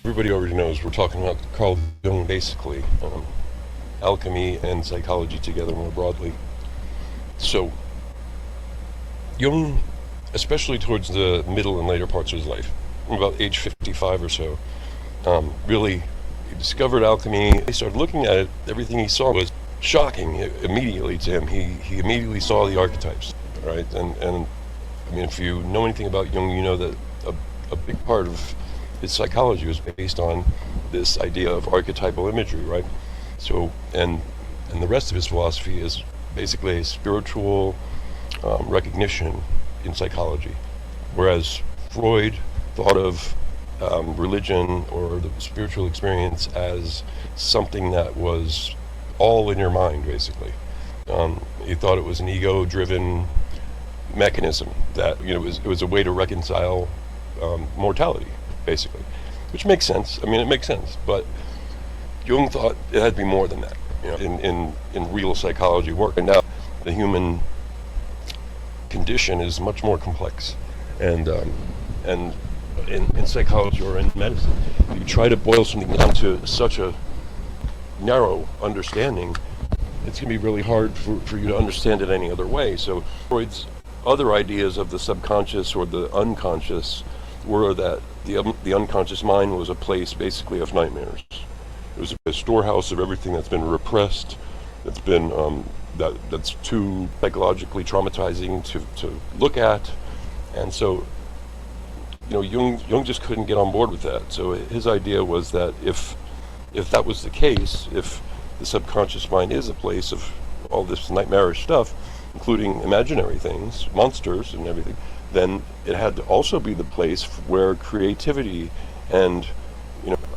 everybody already knows we're talking about Carl Jung basically, alchemy and psychology together more broadly. So Jung, especially towards the middle and later parts of his life, about age 55 or so, really he discovered alchemy. He started looking at it. Everything he saw was shocking immediately to him. He immediately saw the archetypes, right? And I mean, if you know anything about Jung, you know that a big part of his psychology was based on this idea of archetypal imagery, right? So, and the rest of his philosophy is basically a spiritual recognition in psychology, whereas Freud thought of religion or the spiritual experience as something that was all in your mind, basically. He thought it was an ego-driven mechanism that it was a way to reconcile mortality, basically, which makes sense. I mean, it makes sense, but Jung thought it had to be more than that. In real psychology work, and now the human condition is much more complex, and in psychology or in medicine, if you try to boil something down to such a narrow understanding, it's going to be really hard for you to understand it any other way. So Freud's other ideas of the subconscious or the unconscious were that the unconscious mind was a place basically of nightmares. It was a storehouse of everything that's been repressed, that's been that's too psychologically traumatizing to look at, and so Jung just couldn't get on board with that. So his idea was that if that was the case, if the subconscious mind is a place of all this nightmarish stuff, including imaginary things, monsters and everything, then it had to also be the place where creativity and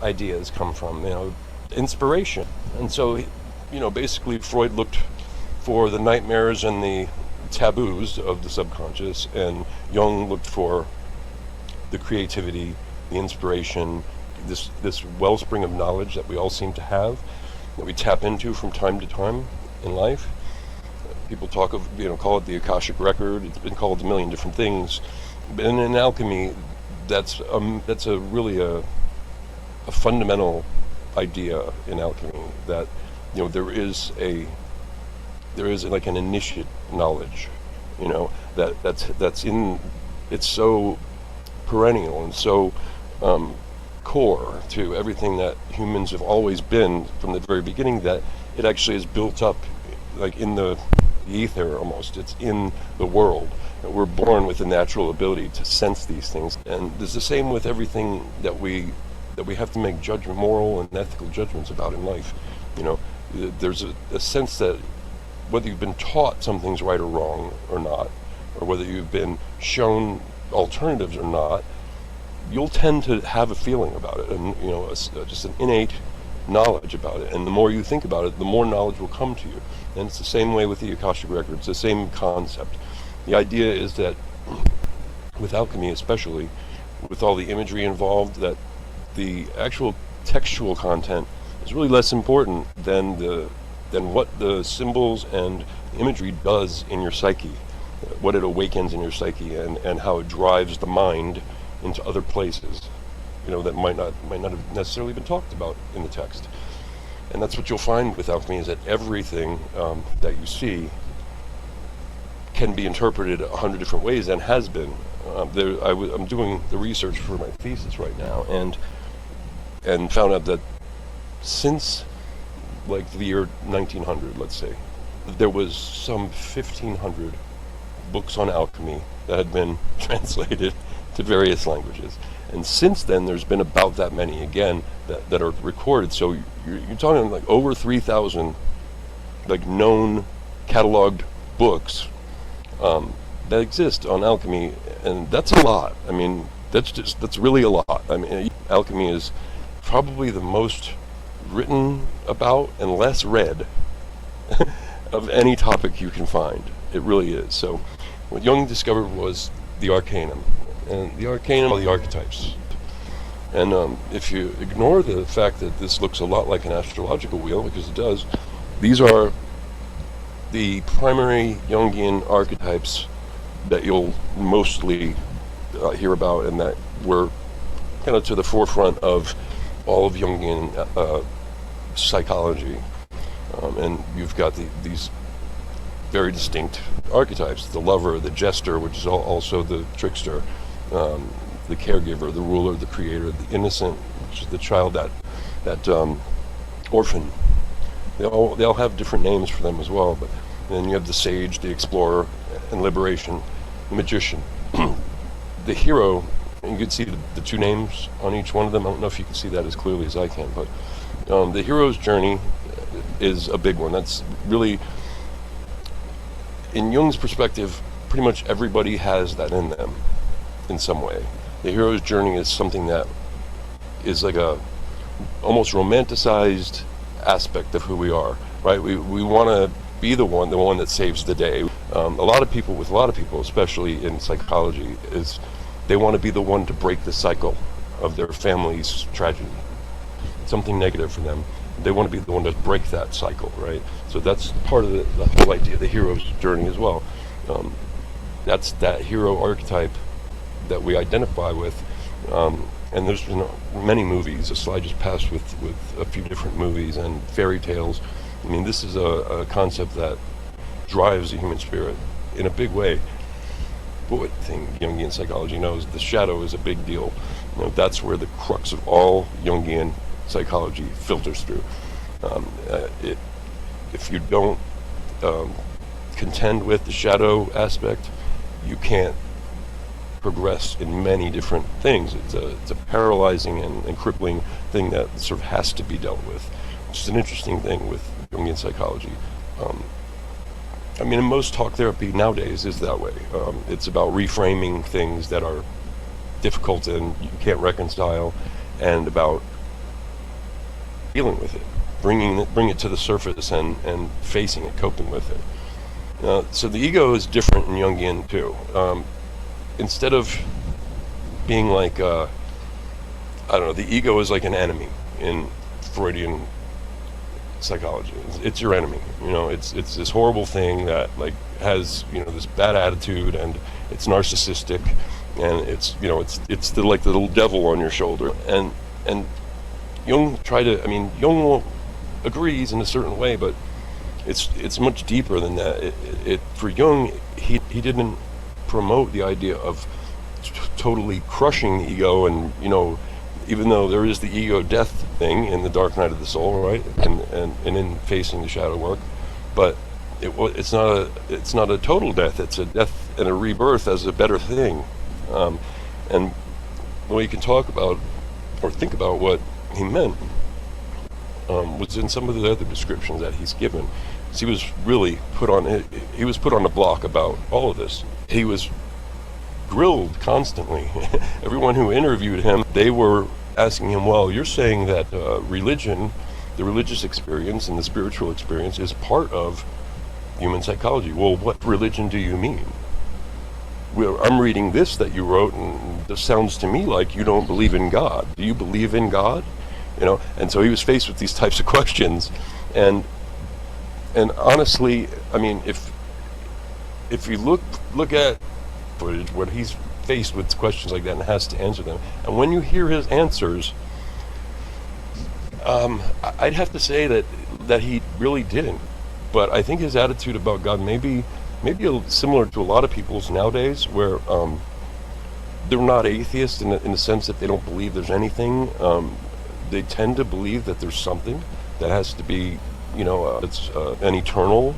ideas come from, inspiration. And so basically Freud looked for the nightmares and the taboos of the subconscious, and Jung looked for the creativity, the inspiration, this wellspring of knowledge that we all seem to have, that we tap into from time to time in life. People talk of, call it the Akashic record. It's been called a million different things. But in alchemy, that's really a fundamental idea in alchemy, that there is like an initiate knowledge, that's in, it's so perennial and so core to everything that humans have always been from the very beginning, that it actually is built up like in the ether almost. It's in the world. We're born with a natural ability to sense these things, and there's the same with everything that we have to make moral and ethical judgments about in life. There's a sense that whether you've been taught something's right or wrong or not, or whether you've been shown alternatives or not, you'll tend to have a feeling about it, and just an innate knowledge about it. And the more you think about it, the more knowledge will come to you. And it's the same way with the Akashic record. It's the same concept. The idea is that with alchemy, especially with all the imagery involved, that the actual textual content is really less important than what the symbols and imagery does in your psyche, what it awakens in your psyche, and how it drives the mind into other places, that might not have necessarily been talked about in the text. And that's what you'll find with alchemy, is that everything that you see can be interpreted 100 different ways, and has been. I'm doing the research for my thesis right now, and found out that since like the year 1900, let's say, there was some 1,500 books on alchemy that had been translated to various languages. And since then, there's been about that many again that are recorded. So you're talking like over 3,000 like known cataloged books that exist on alchemy, and that's a lot. I mean, that's really a lot. I mean, alchemy is probably the most written about and less read of any topic you can find. It really is. So what Jung discovered was the arcanum, and the arcanum are the archetypes. And if you ignore the fact that this looks a lot like an astrological wheel, because it does, these are the primary Jungian archetypes that you'll mostly hear about, and that were kind of to the forefront of all of Jungian psychology, and you've got these very distinct archetypes: the lover, the jester, which is also the trickster, the caregiver, the ruler, the creator, the innocent, which is the child, that orphan. They all have different names for them as well. But then you have the sage, the explorer, and liberation, the magician, the hero. And you can see the two names on each one of them. I don't know if you can see that as clearly as I can, but the hero's journey is a big one. That's really, in Jung's perspective, pretty much everybody has that in them in some way. The hero's journey is something that is like a almost romanticized aspect of who we are, right? We want to be the one that saves the day. A lot of people, especially in psychology, is they want to be the one to break the cycle of their family's tragedy. Something negative for them. They want to be the one to break that cycle, right? So that's part of the whole idea of the hero's journey as well. That's that hero archetype that we identify with. And there's many movies. A slide just passed with a few different movies and fairy tales. I mean, this is a concept that drives the human spirit in a big way. But what thing Jungian psychology knows, the shadow is a big deal. That's where the crux of all Jungian psychology filters through. If you don't contend with the shadow aspect, you can't progress in many different things. It's a paralyzing and crippling thing that sort of has to be dealt with, which is an interesting thing with Jungian psychology. I mean, most talk therapy nowadays is that way. It's about reframing things that are difficult and you can't reconcile, and about dealing with it, bring it to the surface and facing it, coping with it. So the ego is different in Jungian too. Instead of being like, I don't know, the ego is like an enemy in Freudian psychology. It's your enemy. It's this horrible thing that has this bad attitude, and it's narcissistic, and it's the little devil on your shoulder. And Jung Jung agrees in a certain way, but it's much deeper than that. For Jung, he didn't promote the idea of totally crushing the ego, and even though there is the ego death thing in the Dark Night of the Soul, right, and in Facing the Shadow work, but it's not a total death. It's a death and a rebirth as a better thing. And the way you can talk about or think about what he meant was in some of the other descriptions that he's given. He was really put on the block about all of this. He was grilled constantly. Everyone who interviewed him, they were asking him, well, you're saying that religion, the religious experience and the spiritual experience, is part of human psychology. Well, what religion do you mean? Well, I'm reading this that you wrote, and this sounds to me like you don't believe in God. Do you believe in God? And so he was faced with these types of questions, and honestly, I mean, if you look at footage where he's faced with questions like that and has to answer them, and when you hear his answers, I'd have to say that he really didn't. But I think his attitude about God maybe similar to a lot of people's nowadays, where they're not atheists in the sense that they don't believe there's anything. They tend to believe that there's something that has to be, it's an eternal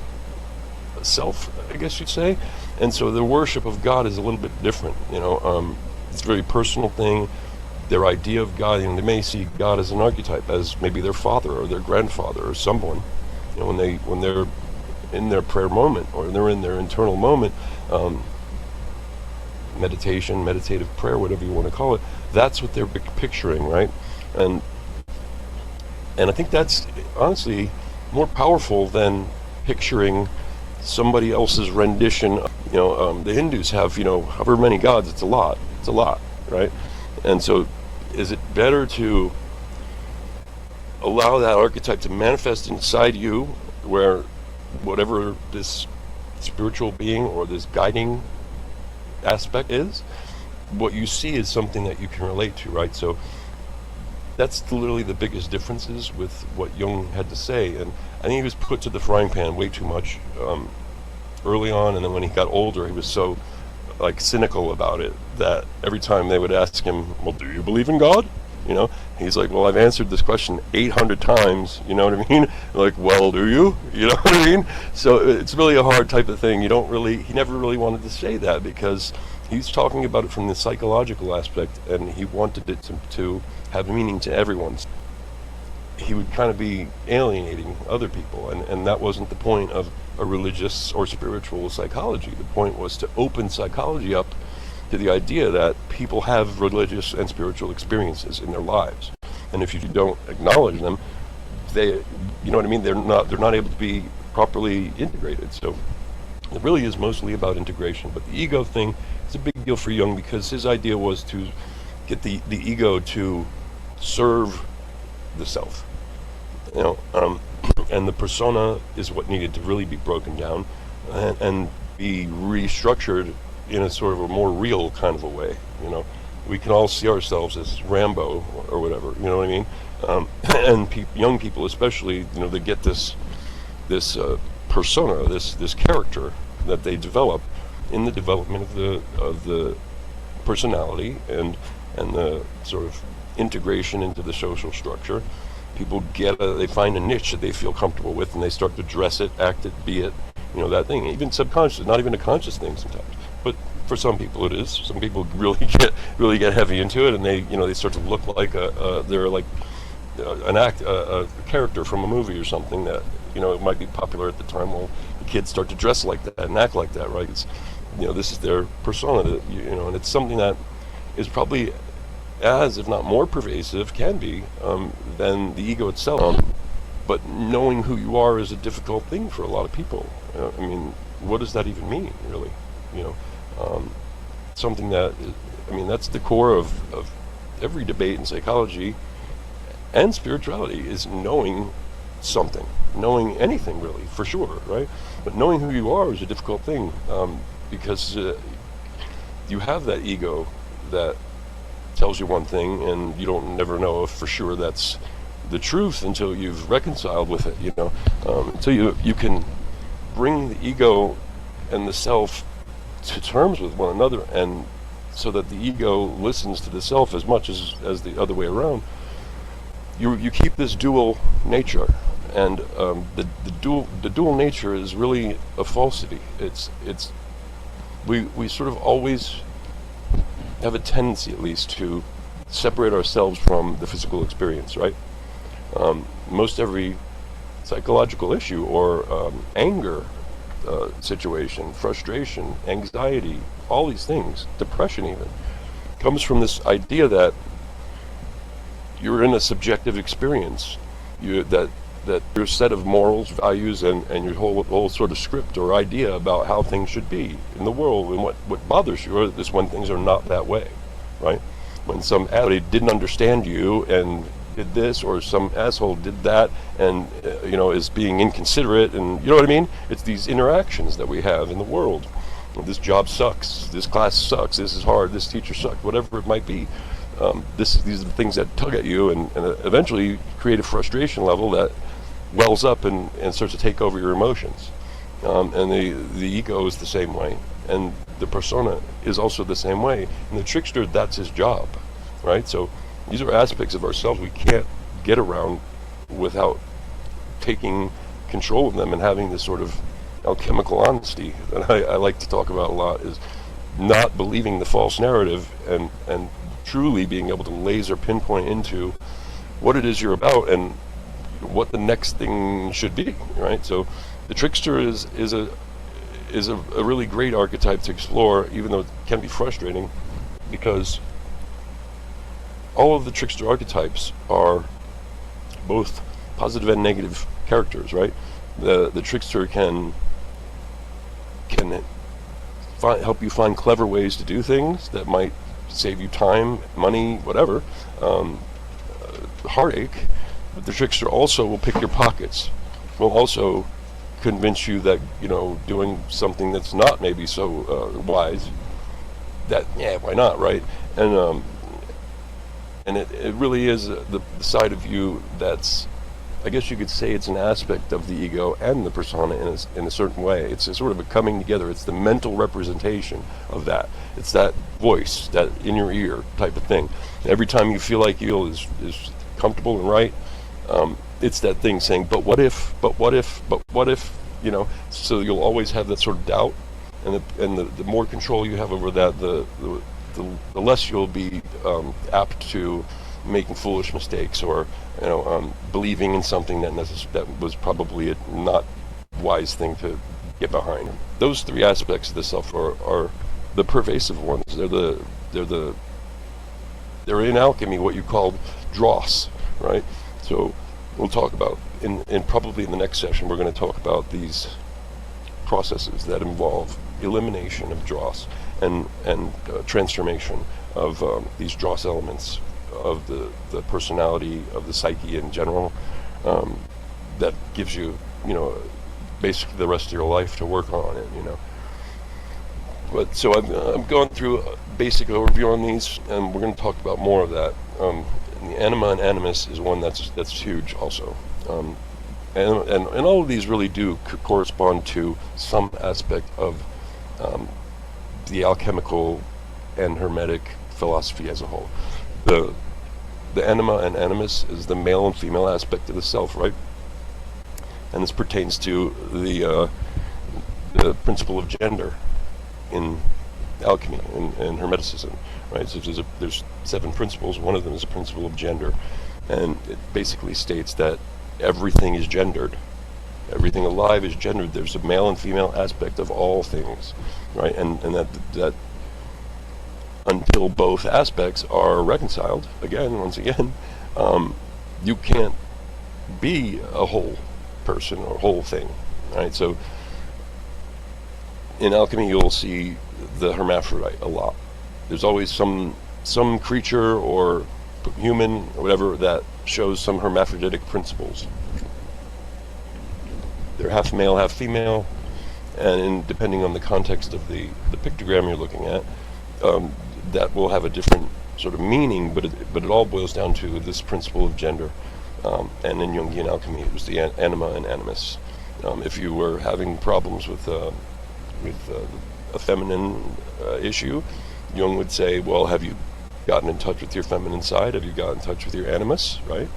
self, I guess you'd say. And so the worship of God is a little bit different. It's a very personal thing. Their idea of God, they may see God as an archetype, as maybe their father or their grandfather or someone. When they're in their prayer moment, or they're in their internal moment, meditation, meditative prayer, whatever you want to call it, that's what they're picturing, right? And I think that's honestly more powerful than picturing somebody else's rendition. The Hindus have, however many gods. It's a lot, right? And so is it better to allow that archetype to manifest inside you, where whatever this spiritual being or this guiding aspect is, what you see is something that you can relate to, right? So that's literally the biggest differences with what Jung had to say. And I think he was put to the frying pan way too much early on, and then when he got older, he was so like cynical about it that every time they would ask him, "Well, do you believe in God?" You know, he's like, "Well, I've answered this question 800 times." You know what I mean? Like, "Well, do you?" You know what I mean? So it's really a hard type of thing. You don't really. He never really wanted to say that because he's talking about it from the psychological aspect, and he wanted it to have meaning to everyone. He would kind of be alienating other people, and that wasn't the point of a religious or spiritual psychology. The point was to open psychology up to the idea that people have religious and spiritual experiences in their lives, and if you don't acknowledge them, they, you know what I mean, they're not able to be properly integrated. So it really is mostly about integration. But the ego thing is a big deal for Jung because his idea was to get the ego to serve the self, you know, and the persona is what needed to really be broken down and be restructured in a sort of a more real kind of a way. You know, we can all see ourselves as Rambo or whatever. You know what I mean? And young people, especially, you know, they get this persona, this character that they develop in the development of the personality and the sort of integration into the social structure. People they find a niche that they feel comfortable with, and they start to dress it, act it, be it, you know, that thing. Even subconscious, not even a conscious thing sometimes. But for some people it is. Some people really get heavy into it, and they start to look like they're like a character from a movie or something that, you know, it might be popular at the time. Well, the kids start to dress like that and act like that, right? It's, you know, this is their persona, that, you know, and it's something that is probably as, if not more pervasive, can be, than the ego itself. But knowing who you are is a difficult thing for a lot of people. I mean, what does that even mean, really? You know, something that, I mean, that's the core of every debate in psychology and spirituality, is knowing something, knowing anything really, for sure, right? But knowing who you are is a difficult thing, because you have that ego that tells you one thing, and you don't never know if for sure that's the truth until you've reconciled with it, you know, until you can bring the ego and the self to terms with one another, and so that the ego listens to the self as much as the other way around. You keep this dual nature, and the dual nature is really a falsity. We sort of always have a tendency, at least, to separate ourselves from the physical experience, right? Most every psychological issue or anger situation, frustration, anxiety, all these things, depression even, comes from this idea that you're in a subjective experience, that your set of morals, values, and your whole sort of script or idea about how things should be in the world, and what bothers you is when things are not that way, right? When somebody didn't understand you and did this, or some asshole did that, and you know, is being inconsiderate, and you know what I mean? It's these interactions that we have in the world. This job sucks, this class sucks, this is hard, this teacher sucks, whatever it might be. These are the things that tug at you, and eventually create a frustration level that wells up and starts to take over your emotions. And the ego is the same way, and the persona is also the same way. And the trickster, that's his job, right? So these are aspects of ourselves we can't get around without taking control of them and having this sort of alchemical honesty that I like to talk about a lot, is not believing the false narrative and truly being able to laser pinpoint into what it is you're about and what the next thing should be, right? So the trickster is a really great archetype to explore, even though it can be frustrating, because all of the trickster archetypes are both positive and negative characters, right? The trickster can help you find clever ways to do things that might save you time, money, whatever, heartache. But the trickster also will pick your pockets, will also convince you that, you know, doing something that's not maybe so wise, that, yeah, why not, right? And And it really is the side of you that's, I guess you could say it's an aspect of the ego and the persona in a certain way. It's a sort of a coming together. It's the mental representation of that. It's that voice, that in your ear type of thing. Every time you feel like you is comfortable and right, it's that thing saying, but what if, but what if, but what if, you know, so you'll always have that sort of doubt, and the more control you have over that, the less you'll be apt to making foolish mistakes, or believing in something that was probably a not wise thing to get behind. Those three aspects of the self are the pervasive ones. They're in alchemy what you called dross, right? So we'll talk about in probably in the next session we're going to talk about these processes that involve elimination of dross and transformation of these dross elements of the personality, of the psyche in general, that gives you, basically the rest of your life to work on it, But so I'm going through a basic overview on these, and we're going to talk about more of that. The anima and animus is one that's huge also. And all of these really do correspond to some aspect of the alchemical and hermetic philosophy as a whole. The anima and animus is the male and female aspect of the self, right? And this pertains to the principle of gender in alchemy and hermeticism, right? So there's 7 principles. One of them is a principle of gender, and it basically states that everything is gendered. Everything alive is gendered. There's a male and female aspect of all things, right? And that until both aspects are reconciled, once again, you can't be a whole person or whole thing, right? So in alchemy you'll see the hermaphrodite a lot. There's always some creature or human or whatever that shows some hermaphroditic principles. They're half male, half female, and depending on the context of the pictogram you're looking at, that will have a different sort of meaning, but it all boils down to this principle of gender. And in Jungian alchemy, it was the anima and animus. If you were having problems with a feminine issue, Jung would say, well, have you gotten in touch with your feminine side? Have you gotten in touch with your animus, right?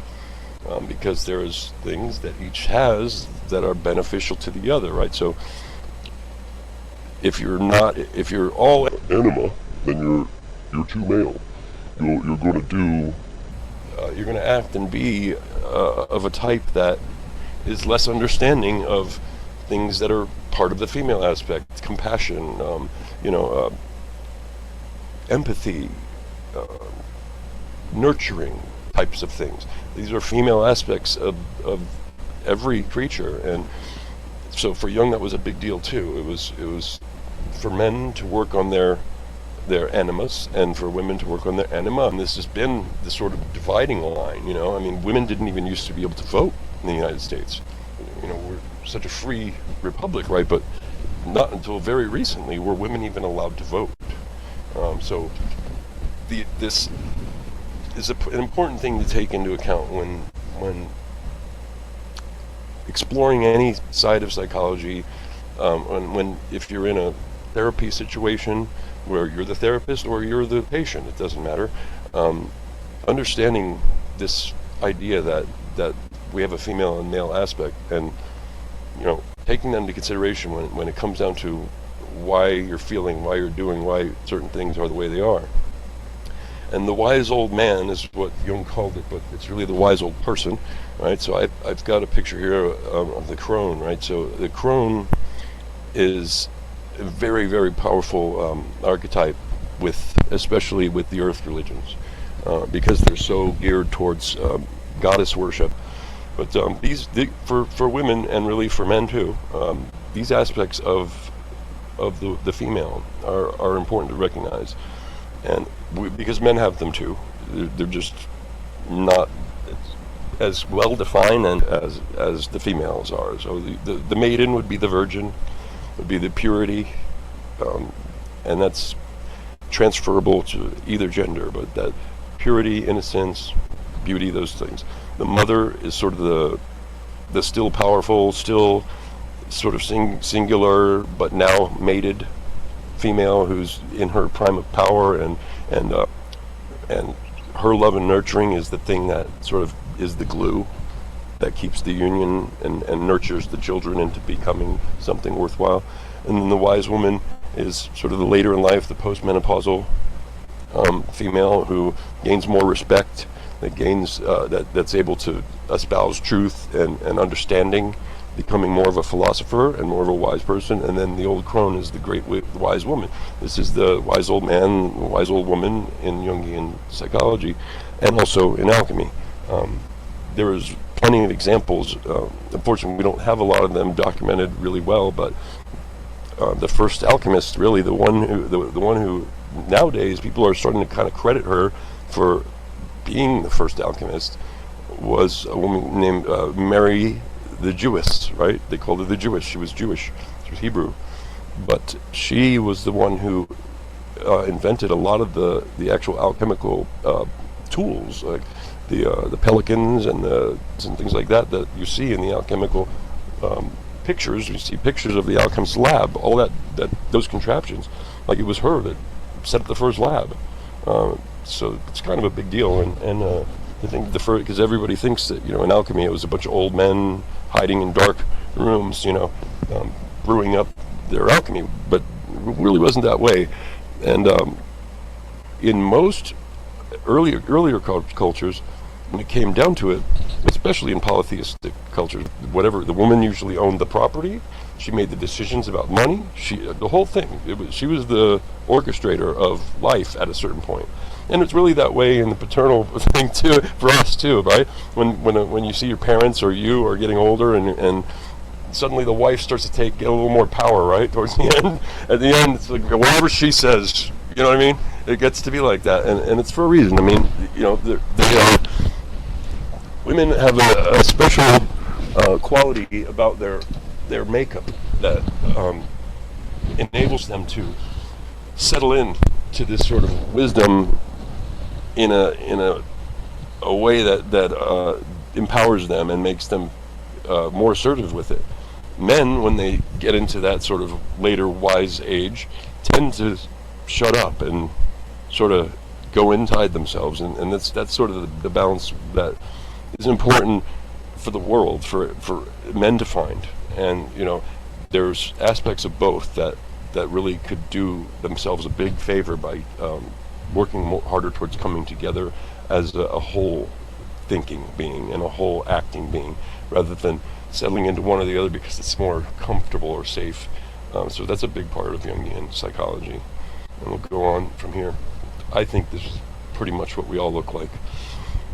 Because there's things that each has that are beneficial to the other, right? So if you're all anima, then you're too male. You're going to act and be of a type that is less understanding of things that are part of the female aspect: compassion, empathy, nurturing types of things. These are female aspects of every creature, and so for Jung that was a big deal too. It was for men to work on their animus, and for women to work on their anima. And this has been the sort of dividing line, I mean, women didn't even used to be able to vote in the United States. We're such a free republic, right? But not until very recently were women even allowed to vote. So this is an important thing to take into account when exploring any side of psychology. If you're in a therapy situation where you're the therapist or you're the patient, it doesn't matter. Understanding this idea that we have a female and male aspect, and taking that into consideration when it comes down to why you're feeling, why you're doing, why certain things are the way they are. And the wise old man is what Jung called it, but it's really the wise old person, right? So I've got a picture here of the crone, right? So the crone is a very, very powerful archetype, especially with the earth religions, because they're so geared towards goddess worship. But for women, and really for men too, these aspects of the female are important to recognize, and because men have them too. They're just not as well defined and as the females are. So the maiden would be the virgin, would be the purity, and that's transferable to either gender. But that purity, innocence, beauty, those things. The mother is sort of the still powerful, still sort of singular, but now mated female who's in her prime of power, and her love and nurturing is the thing that sort of is the glue that keeps the union and nurtures the children into becoming something worthwhile. And then the wise woman is sort of the later in life, the postmenopausal female who gains more respect, that gains that's able to espouse truth and understanding, becoming more of a philosopher and more of a wise person. And then the old crone is the great wise woman. This is the wise old man, wise old woman in Jungian psychology, and also in alchemy. There is plenty of examples. Unfortunately, we don't have a lot of them documented really well, but the first alchemist, really the one who nowadays people are starting to kind of credit her for being the first alchemist, was a woman named Mary the Jewess, right? They called her the Jewess. She was Jewish. She was Hebrew. But she was the one who invented a lot of the actual alchemical tools, like the pelicans and things like that you see in the alchemical pictures. You see pictures of the alchemist's lab, all that those contraptions. Like it was her that set up the first lab. So it's kind of a big deal, and I think because everybody thinks that in alchemy it was a bunch of old men hiding in dark rooms, brewing up their alchemy, but it really wasn't that way. And in most earlier cultures, when it came down to it, especially in polytheistic cultures, whatever, the woman usually owned the property. She made the decisions about money. The whole thing. She was the orchestrator of life at a certain point. And it's really that way in the paternal thing too, for us too, right? When you see your parents or you are getting older, and suddenly the wife starts to get a little more power, right? Towards the end. At the end, it's like whatever she says. You know what I mean? It gets to be like that, and it's for a reason. I mean, women have a special quality about their makeup that enables them to settle in to this sort of wisdom in a way that empowers them and makes them more assertive with it. Men, when they get into that sort of later wise age, tend to shut up and sort of go inside themselves, and that's sort of the balance that is important for the world, for men to find. And there's aspects of both that really could do themselves a big favor by working harder towards coming together as a whole thinking being and a whole acting being, rather than settling into one or the other because it's more comfortable or safe. So that's a big part of Jungian psychology. And we'll go on from here. I think this is pretty much what we all look like.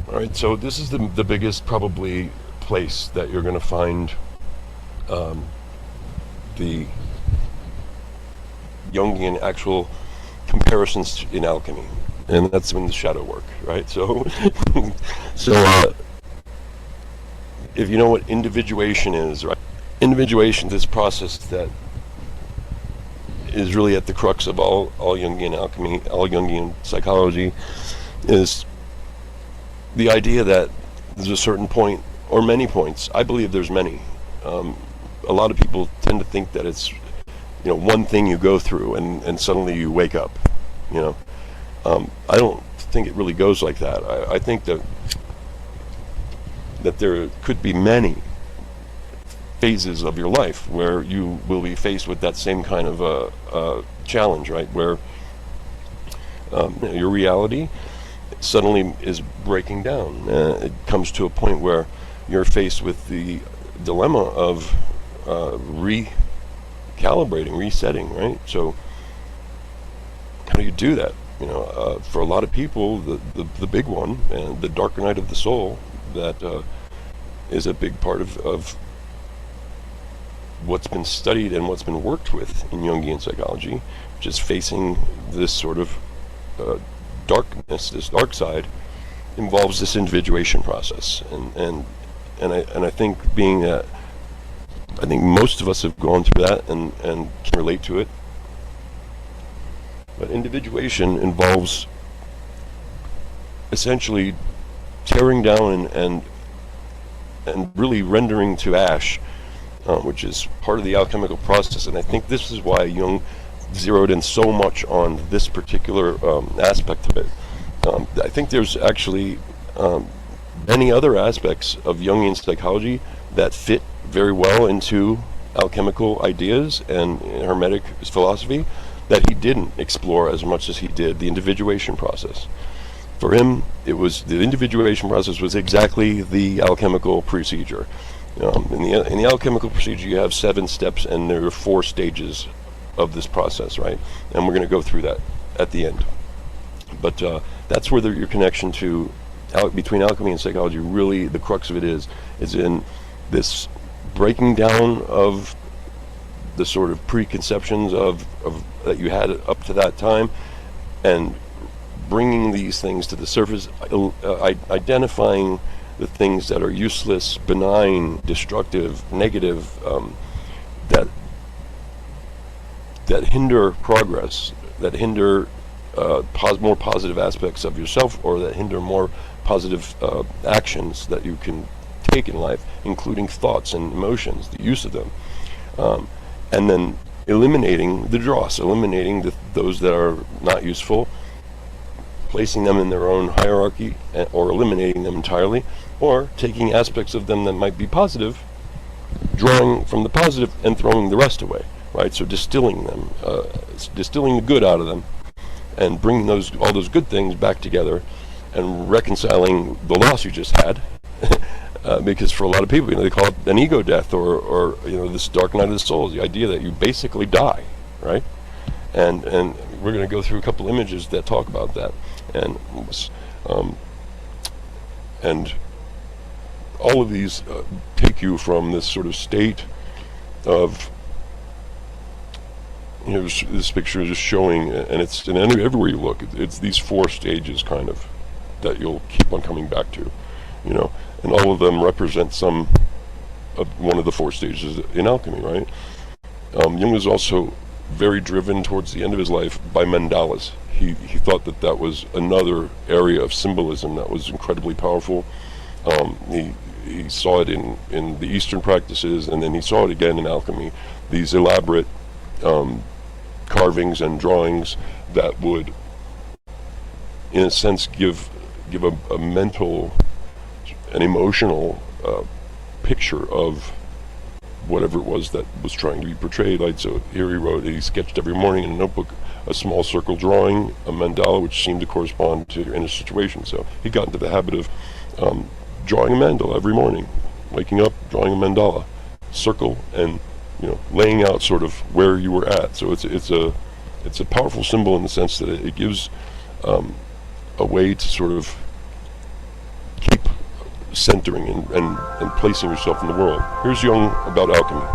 All right, so this is the biggest probably place that you're going to find the Jungian actual comparisons in alchemy, and that's in the shadow work, right? So, if you know what individuation is, right? Individuation, this process that is really at the crux of all Jungian alchemy, all Jungian psychology, is the idea that there's a certain point, or many points. I believe there's many. A lot of people tend to think that it's one thing you go through and suddenly you wake up. I don't think it really goes like that. I think that there could be many phases of your life where you will be faced with that same kind of challenge, right? Where your reality suddenly is breaking down. It comes to a point where you're faced with the dilemma of recalibrating, resetting, right? So how do you do that? For a lot of people, the big one, and the darker night of the soul, that is a big part of what's been studied and what's been worked with in Jungian psychology, which is facing this sort of darkness, this dark side, involves this individuation process, and I think being that I think most of us have gone through that and can relate to it. But individuation involves essentially tearing down and really rendering to ash, which is part of the alchemical process. And I think this is why Jung zeroed in so much on this particular aspect of it. I think there's actually many other aspects of Jungian psychology that fit very well into alchemical ideas and Hermetic philosophy that he didn't explore as much as he did the individuation process. For him, it was the individuation process was exactly the alchemical procedure. In the alchemical procedure, you have 7 steps, and there are 4 stages of this process, right? And we're going to go through that at the end. But that's where your connection to between alchemy and psychology, really the crux of it is in this breaking down of the sort of preconceptions of that you had up to that time, and bringing these things to the surface, identifying the things that are useless, benign, destructive, negative, that hinder progress, that hinder more positive aspects of yourself, or that hinder more positive actions that you can take in life, including thoughts and emotions, the use of them, and then eliminating the dross, eliminating those that are not useful, placing them in their own hierarchy, or eliminating them entirely, or taking aspects of them that might be positive, drawing from the positive and throwing the rest away, right? So distilling them, distilling the good out of them, and bringing all those good things back together, and reconciling the loss you just had. Because for a lot of people, they call it an ego death, or this dark night of the soul, the idea that you basically die, right? And we're going to go through a couple images that talk about that, and all of these take you from this sort of state of, this picture is just showing, and it's everywhere you look, it's these 4 stages kind of that you'll keep on coming back to, and all of them represent one of the 4 stages in alchemy, right? Jung was also very driven towards the end of his life by mandalas. He thought that was another area of symbolism that was incredibly powerful. He saw it in the Eastern practices, and then he saw it again in alchemy. These elaborate carvings and drawings that would, in a sense, give a mental and emotional picture of whatever it was that was trying to be portrayed. So here he sketched every morning in a notebook a small circle drawing, a mandala, which seemed to correspond to your inner situation. So he got into the habit of drawing a mandala every morning, waking up, drawing a mandala, circle, and laying out sort of where you were at. So it's a powerful symbol in the sense that it gives a way to sort of keep centering and placing yourself in the world. Here's Jung about alchemy.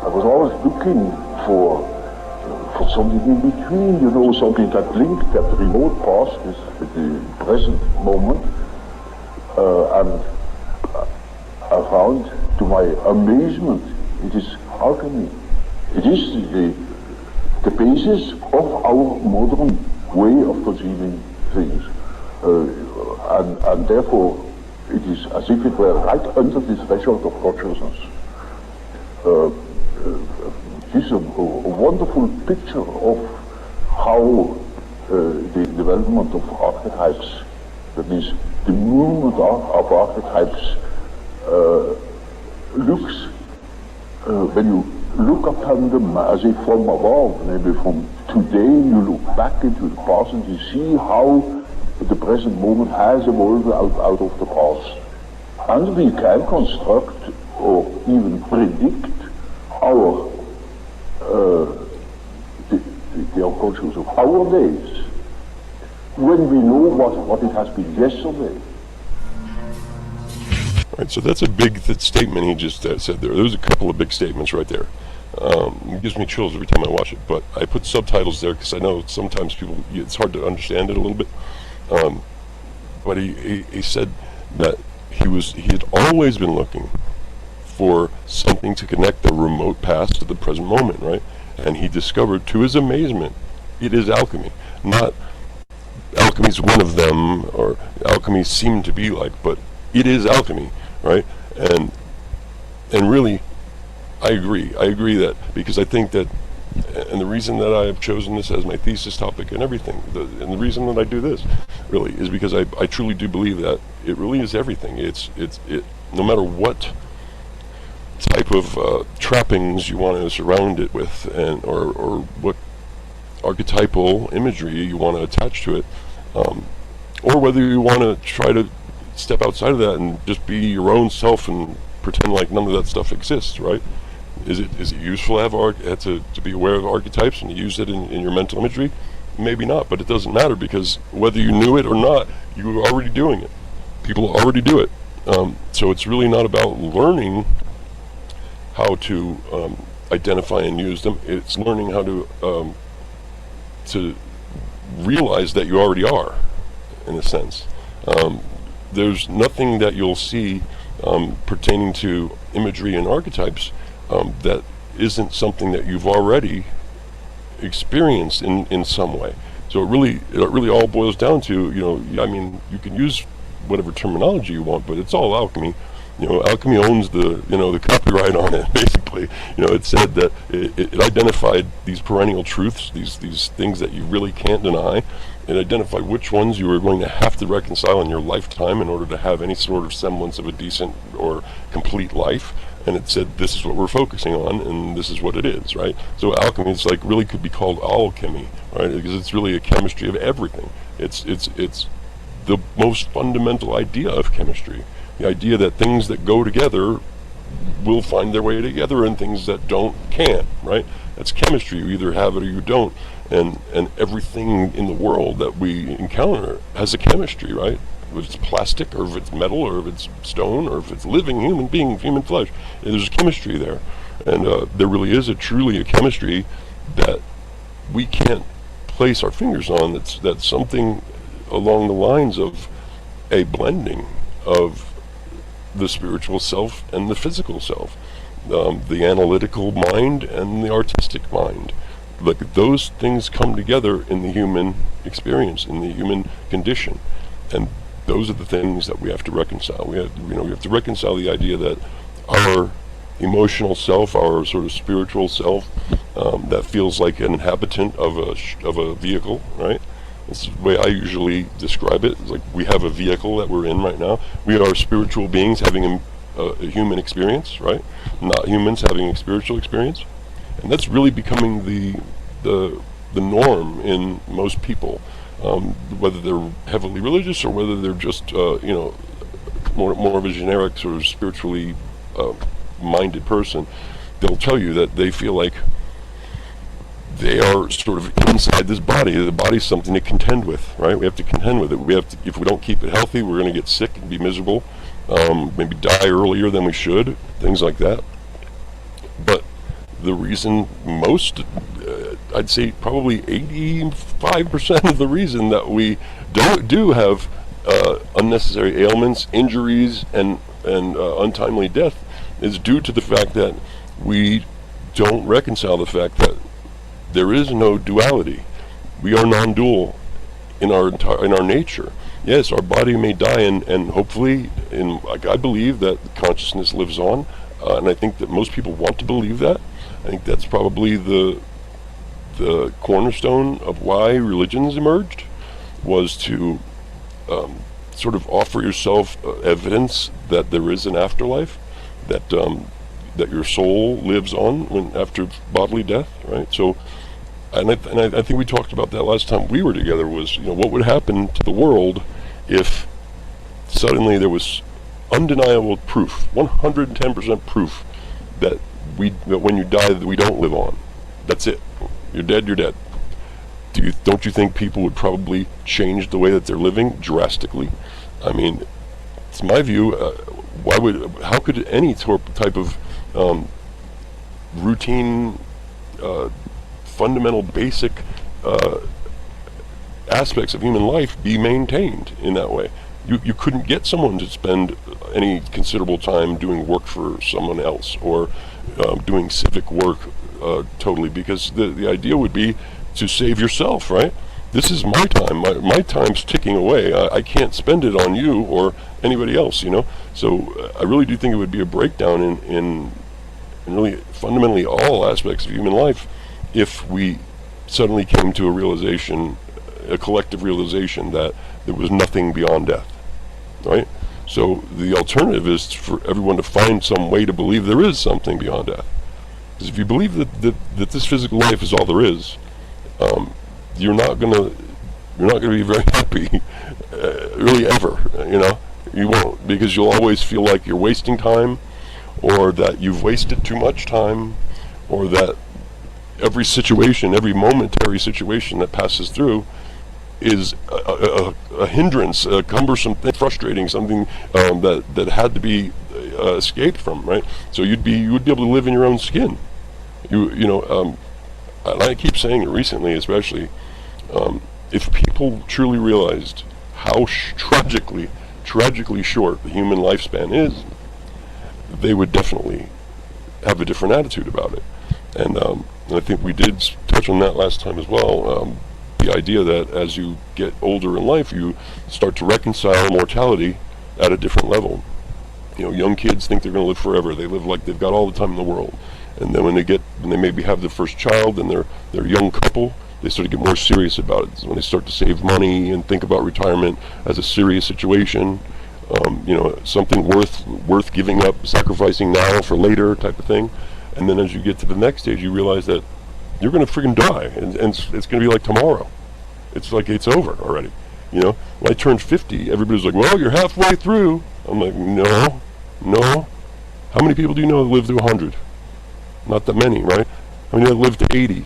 I was always looking for something in between, something that linked that remote past with the present moment, and I found, to my amazement, it is alchemy. It is the basis of our modern way of perceiving things, and therefore it is as if it were right under the threshold of consciousness. It is a wonderful picture of how the development of archetypes, that is, the movement of archetypes, looks, when you look upon them as if from above, maybe from today, you look back into the past and you see how the present moment has evolved out of the past. And we can construct or even predict our the unconscious of our days when we know what it has been yesterday. Right, so that's a big statement he just said there. There's a couple of big statements right there. It gives me chills every time I watch it, but I put subtitles there because I know sometimes it's hard to understand it a little bit. But he said that he had always been looking for something to connect the remote past to the present moment, right? And he discovered, to his amazement, it is alchemy, not alchemy's one of them, or alchemy seemed to be like, but it is alchemy, right? And really, I agree that, because I think that, and the reason that I have chosen this as my thesis topic and everything, and the reason that I do this really is because I truly do believe that it really is everything. It no matter what type of trappings you want to surround it with, and or what archetypal imagery you want to attach to it, or whether you want to try to step outside of that and just be your own self and pretend like none of that stuff exists, right? Is it useful to have to be aware of archetypes and to use it in your mental imagery? Maybe not, but it doesn't matter, because whether you knew it or not, you were already doing it. People already do it. So it's really not about learning how to identify and use them. It's learning how to realize that you already are, in a sense. There's nothing that you'll see pertaining to imagery and archetypes that isn't something that you've already experienced in some way. So it really all boils down to, I mean, you can use whatever terminology you want, but it's all alchemy. Alchemy owns the copyright on it, basically. It said that it identified these perennial truths, these things that you really can't deny. It identified which ones you were going to have to reconcile in your lifetime in order to have any sort of semblance of a decent or complete life. And it said, this is what we're focusing on, and this is what it is, right? So alchemy, it's like, really could be called alchemy, right? Because it's really a chemistry of everything. It's the most fundamental idea of chemistry. The idea that things that go together will find their way together, and things that don't can't, right? That's chemistry. You either have it or you don't. And everything in the world that we encounter has a chemistry, right? If it's plastic, or if it's metal, or if it's stone, or if it's living human being, human flesh, there's a chemistry there. And there really is truly a chemistry that we can't place our fingers on. That's something along the lines of a blending of the spiritual self and the physical self, the analytical mind and the artistic mind. Like, those things come together in the human experience, in the human condition, and those are the things that we have to reconcile. We have to reconcile the idea that our emotional self, our sort of spiritual self, that feels like an inhabitant of a vehicle, right? That's the way I usually describe it. It's like, we have a vehicle that we're in right now. We are spiritual beings having a human experience, right? Not humans having a spiritual experience. And that's really becoming the norm in most people, whether they're heavily religious or whether they're just more of a generic sort of spiritually minded person. They'll tell you that they feel like they are sort of inside this body. The body's something to contend with, right? We have to contend with it. If we don't keep it healthy, we're going to get sick and be miserable, maybe die earlier than we should, things like that. But the reason I'd say probably 85% of the reason that we do have unnecessary ailments, injuries, and untimely death is due to the fact that we don't reconcile the fact that there is no duality. We are non-dual in our nature. Yes, our body may die, and hopefully, I believe that consciousness lives on, and I think that most people want to believe that. I think that's probably the cornerstone of why religions emerged, was to sort of offer yourself evidence that there is an afterlife, that your soul lives on after bodily death, right? So, and I think we talked about that last time we were together, was, what would happen to the world if suddenly there was undeniable proof, 110% proof, that when you die, that we don't live on. That's it. You're dead, you're dead. Don't you think people would probably change the way that they're living drastically? I mean, it's my view, how could any type of routine, fundamental, basic aspects of human life be maintained in that way? You couldn't get someone to spend any considerable time doing work for someone else, or doing civic work totally, because the idea would be to save yourself, right? This is my time. My time's ticking away. I can't spend it on you or anybody else, you know? So I really do think it would be a breakdown in really fundamentally all aspects of human life if we suddenly came to a realization, a collective realization that there was nothing beyond death, right? So the alternative is for everyone to find some way to believe there is something beyond death. Because if you believe that this physical life is all there is, you're not gonna be very happy, really ever. You know, you won't, because you'll always feel like you're wasting time, or that you've wasted too much time, or that every situation, every momentary situation that passes through is a hindrance, a cumbersome thing, frustrating, something that had to be escaped from, right? So you would be able to live in your own skin. And I keep saying it recently, especially, if people truly realized how tragically short the human lifespan is, they would definitely have a different attitude about it. And I think we did touch on that last time as well. The idea that as you get older in life, you start to reconcile mortality at a different level. You know, young kids think they're going to live forever. They live like they've got all the time in the world. And then when they maybe have their first child and they're a young couple, they start to get more serious about it. So when they start to save money and think about retirement as a serious situation, something worth giving up, sacrificing now for later type of thing. And then as you get to the next stage, you realize that you're going to freaking die, and it's going to be like tomorrow. It's like it's over already. You know, when I turned 50, everybody's like, well, you're halfway through. I'm like, no. How many people do you know that live to 100? Not that many, right? How many that live to 80?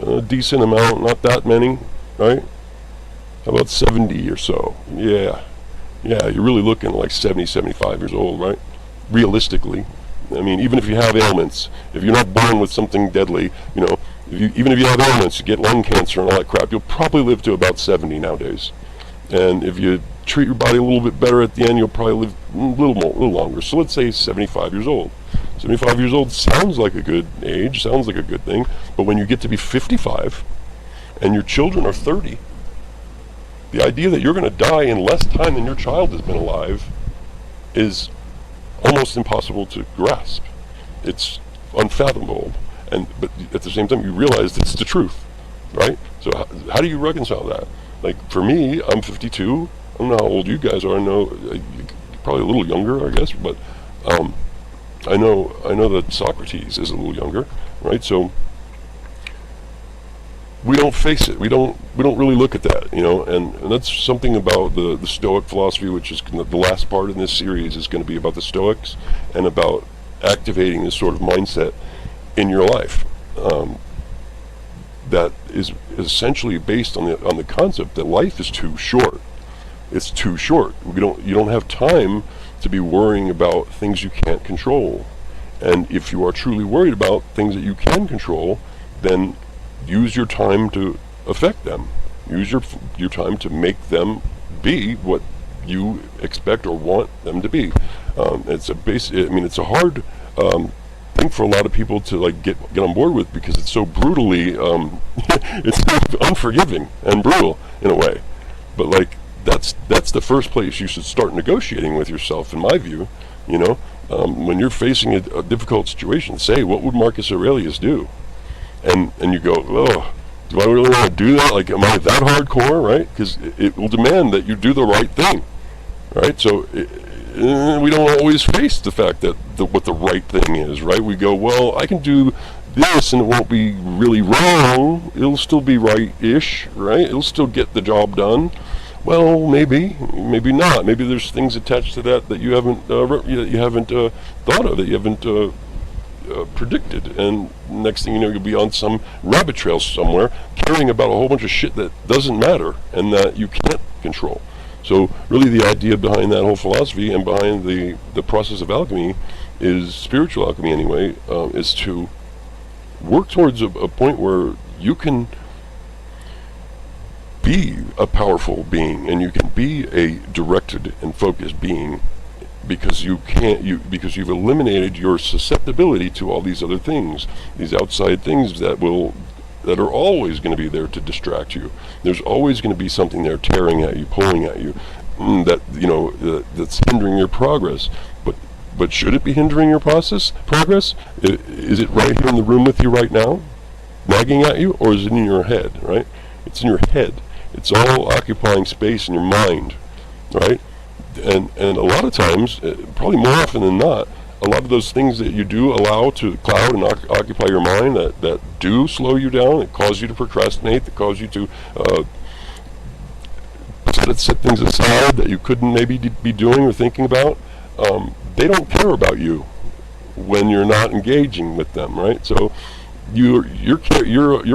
A decent amount, not that many, right? How about 70 or so? Yeah, you're really looking like 70, 75 years old, right? Realistically. I mean, even if you have ailments, if you're not born with something deadly, you know, even if you have ailments, you get lung cancer and all that crap, you'll probably live to about 70 nowadays. And if you treat your body a little bit better at the end, you'll probably live a little longer. So let's say 75 years old. 75 years old sounds like a good age, sounds like a good thing, but when you get to be 55 and your children are 30, the idea that you're going to die in less time than your child has been alive is almost impossible to grasp. It's unfathomable, but at the same time you realize it's the truth, right? So how do you reconcile that? Like for me, I'm 52. I don't know how old you guys are. I know probably a little younger, I guess, but I know that Socrates is a little younger, right? So we don't face it. We don't really look at that, you know. And that's something about the Stoic philosophy, which is the last part in this series is going to be about the Stoics and about activating this sort of mindset in your life. That is essentially based on the concept that life is too short. It's too short. You don't have time to be worrying about things you can't control. And if you are truly worried about things that you can control, then use your time to affect them. Use your time to make them be what you expect or want them to be. It's a hard thing for a lot of people to like get on board with, because it's so brutally it's unforgiving and brutal in a way. But like that's the first place you should start negotiating with yourself, in my view. You know, when you're facing a difficult situation, say, what would Marcus Aurelius do? And you go, oh, do I really want to do that? Like, am I that hardcore, right? Because it will demand that you do the right thing, right? So we don't always face the fact that what the right thing is, right? We go, well, I can do this and it won't be really wrong. It'll still be right-ish, right? It'll still get the job done. Well, maybe not. Maybe there's things attached to that you haven't thought of, that you haven't predicted, and next thing you know, you'll be on some rabbit trail somewhere, caring about a whole bunch of shit that doesn't matter and that you can't control. So really the idea behind that whole philosophy and behind the process of alchemy is, spiritual alchemy anyway, is to work towards a point where you can be a powerful being and you can be a directed and focused being, because you've eliminated your susceptibility to all these other things, these outside things that will that are always going to be there to distract you. There's always going to be something there tearing at you, pulling at you, that that's hindering your progress. But should it be hindering your progress? Is it right here in the room with you right now, nagging at you, or is it in your head? Right? It's in your head. It's all occupying space in your mind, right? And a lot of times, probably more often than not, a lot of those things that you do allow to cloud and occupy your mind that do slow you down, that cause you to procrastinate, that cause you to set things aside that you couldn't maybe be doing or thinking about. They don't care about you when you're not engaging with them, right? So you're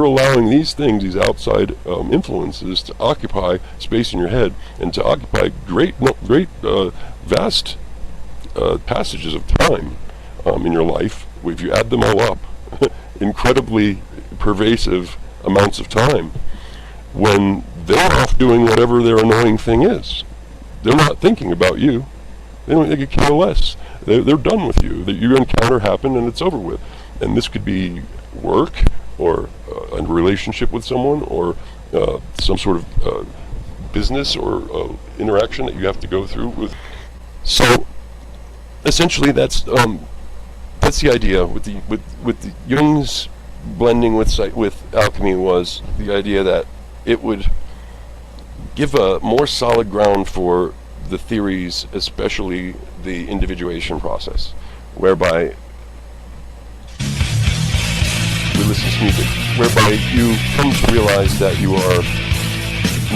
allowing these things, these outside influences, to occupy space in your head and to occupy vast passages of time in your life. If you add them all up, incredibly pervasive amounts of time, when they're off doing whatever their annoying thing is. They're not thinking about you. They could care less. They're done with you. Your encounter happened and it's over with. And this could be work, or a relationship with someone, or some sort of business or interaction that you have to go through with. So essentially, that's the idea with the Jung's blending with alchemy, was the idea that it would give a more solid ground for the theories, especially the individuation process, whereby we listen to music, whereby you come to realize that you are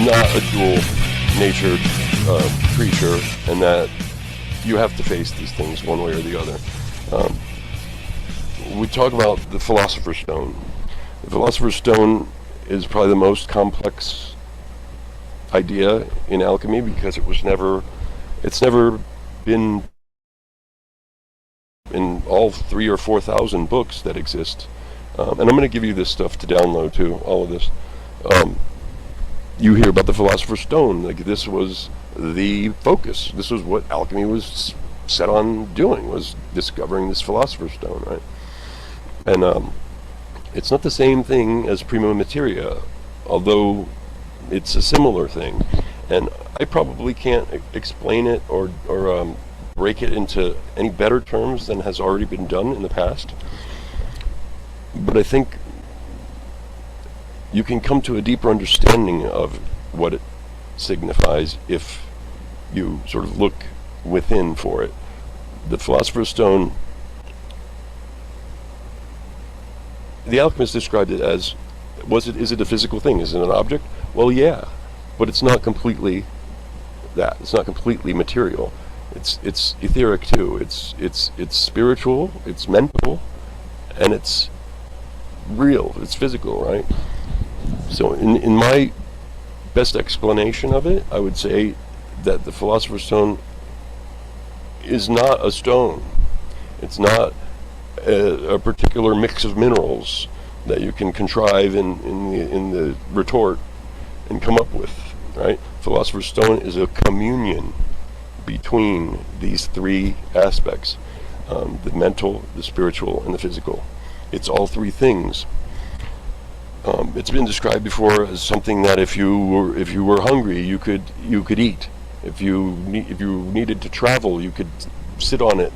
not a dual-natured creature, and that you have to face these things one way or the other. We talk about the Philosopher's Stone. The Philosopher's Stone is probably the most complex idea in alchemy, because it's never been in all 3,000 or 4,000 books that exist. And I'm going to give you this stuff to download too, all of this. You hear about the Philosopher's Stone, like this was the focus. This was what alchemy was set on doing, was discovering this Philosopher's Stone, right? And it's not the same thing as prima materia, although it's a similar thing. And I probably can't explain it or break it into any better terms than has already been done in the past. But I think you can come to a deeper understanding of what it signifies if you sort of look within for it. The Philosopher's Stone, the alchemist described it as, is it a physical thing? Is it an object? Well, yeah, but it's not completely that. It's not completely material. It's etheric too. It's spiritual. It's mental, and it's real. It's physical, right? So, in my best explanation of it, I would say that the Philosopher's Stone is not a stone. It's not a particular mix of minerals that you can contrive in the retort and come up with, right? Philosopher's Stone is a communion between these three aspects, the mental, the spiritual, and the physical. It's all three things. It's been described before as something that if you were hungry, you could eat. If you needed to travel, you could sit on it.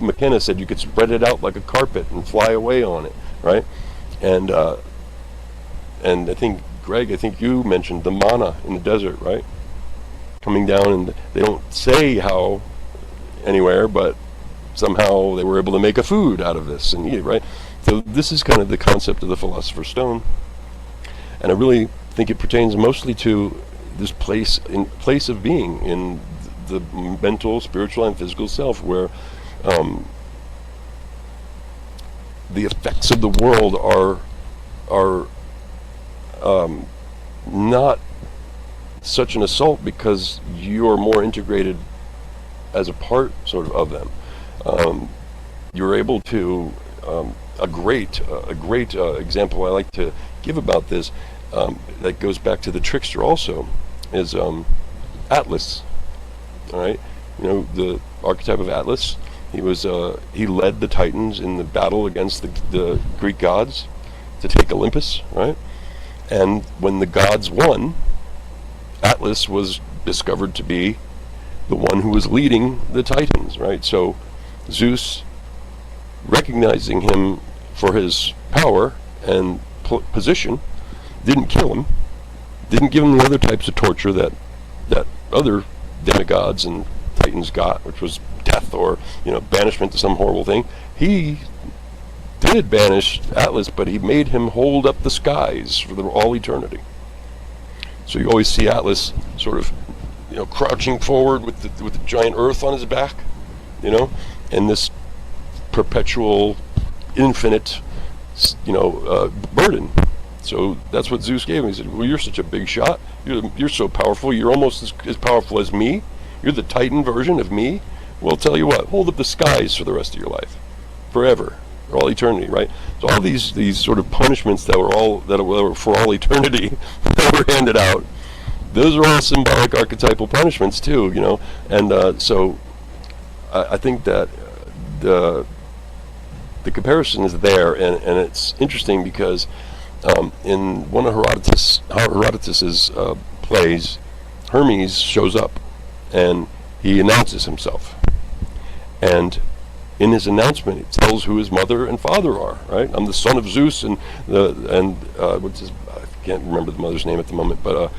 McKenna said you could spread it out like a carpet and fly away on it, right? And I think, Greg, you mentioned the manna in the desert, right? Coming down, and they don't say how anywhere, but somehow they were able to make a food out of this and eat it, right? So this is kind of the concept of the Philosopher's Stone, and I really think it pertains mostly to this place of being in the mental, spiritual, and physical self, where the effects of the world are not such an assault, because you're more integrated as a part sort of them. You're able to a great example I like to give about this, that goes back to the trickster also, is Atlas. All right, the archetype of Atlas. He led the Titans in the battle against the Greek gods, to take Olympus, right? And when the gods won, Atlas was discovered to be the one who was leading the Titans, right? So Zeus, recognizing him for his power and position, didn't kill him, didn't give him the other types of torture that other demigods and Titans got, which was death or banishment to some horrible thing. He did banish Atlas, but he made him hold up the skies for all eternity. So you always see Atlas sort of crouching forward with the giant earth on his back, and this perpetual, infinite, burden. So that's what Zeus gave him. He said, well, you're such a big shot. You're so powerful. You're almost as powerful as me. You're the Titan version of me. Well, tell you what, hold up the skies for the rest of your life, forever, for all eternity, right? So all these sort of punishments that were for all eternity that were handed out, those are all symbolic archetypal punishments too, And so I think that the comparison is there, and it's interesting because in one of Herodotus's plays, Hermes shows up and he announces himself, and in his announcement he tells who his mother and father are, right? I'm the son of Zeus, and what's his, I can't remember the mother's name at the moment, but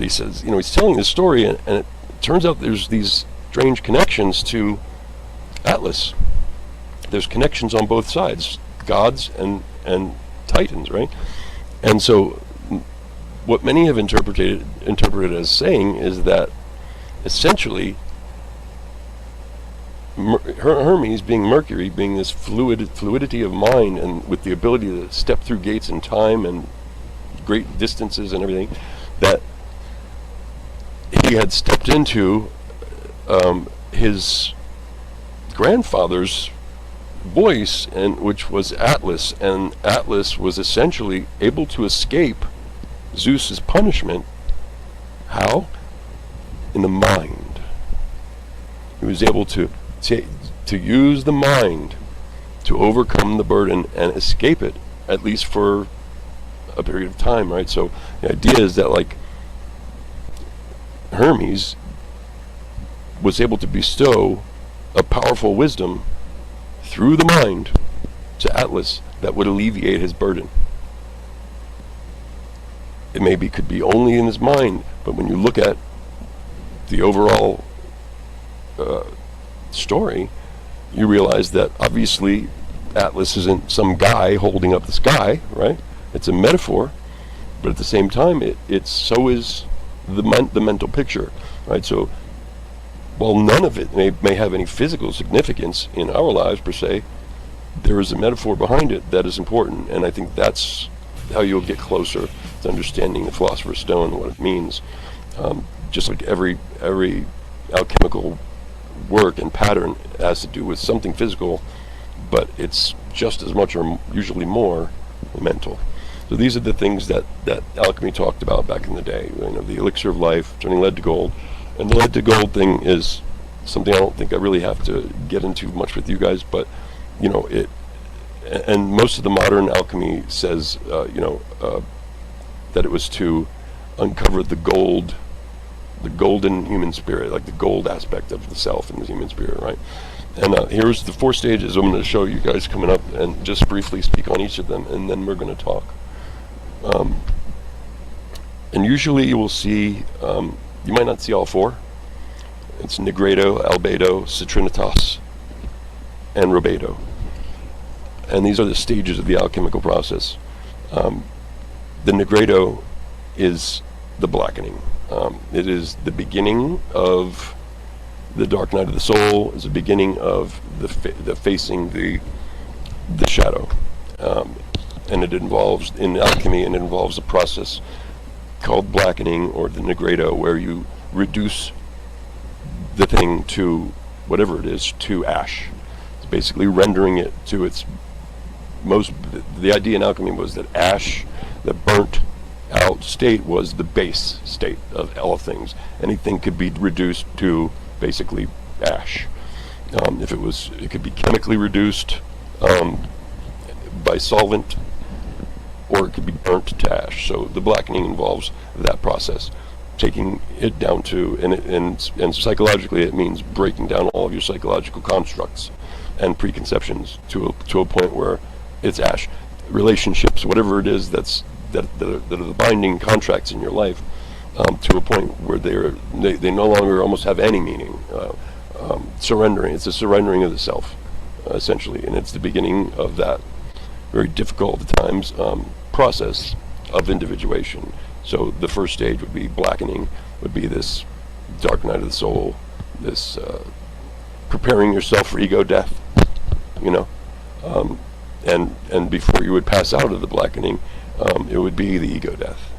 he says, he's telling this story, and it turns out there's these strange connections to Atlas. There's connections on both sides, gods and Titans, right? And so what many have interpreted as saying is that essentially Hermes, being Mercury, being this fluidity of mind, and with the ability to step through gates in time and great distances and everything, that he had stepped into his grandfather's voice, and which was Atlas, and Atlas was essentially able to escape Zeus's punishment. How? In the mind. He was able to use the mind to overcome the burden and escape it, at least for a period of time, right? So the idea is that, like, Hermes was able to bestow a powerful wisdom through the mind to Atlas that would alleviate his burden. It could be only in his mind, but when you look at the overall story, you realize that obviously Atlas isn't some guy holding up the sky, right? It's a metaphor, but at the same time, so is the mental picture, right? So while none of it may have any physical significance in our lives per se, there is a metaphor behind it that is important, and I think that's how you'll get closer to understanding the Philosopher's Stone and what it means. Just like every alchemical work and pattern has to do with something physical, but it's just as much, or usually more, mental. So these are the things that alchemy talked about back in the day. The elixir of life, turning lead to gold. And the lead to gold thing is something I don't think I really have to get into much with you guys, but it. And most of the modern alchemy says, that it was to uncover the golden human spirit, like the gold aspect of the self and the human spirit, right? And here's the 4 stages I'm going to show you guys coming up, and just briefly speak on each of them, and then we're going to talk. And usually you will see, you might not see all 4. It's Nigredo, Albedo, Citrinitas, and Rubedo. And these are the stages of the alchemical process. The Nigredo is the blackening. It is the beginning of the dark night of the soul. It's the beginning of the facing the shadow. And it involves, in alchemy, and it involves a process called blackening, or the Nigredo, where you reduce the thing to whatever it is, to ash. It's basically rendering it to its most. The idea in alchemy was that ash, the burnt out state, was the base state of all things. Anything could be reduced to basically ash. It could be chemically reduced by solvent, or it could be burnt to ash. So the blackening involves that process, taking it down to, and psychologically it means breaking down all of your psychological constructs and preconceptions to a point where it's ash. Relationships, whatever it is that are the binding contracts in your life, to a point where they no longer almost have any meaning. Surrendering, it's a surrendering of the self, essentially, and it's the beginning of that very difficult at times process of individuation. So the first stage would be blackening, would be this dark night of the soul, this preparing yourself for ego death, you know, and before you would pass out of the blackening, it would be the ego death.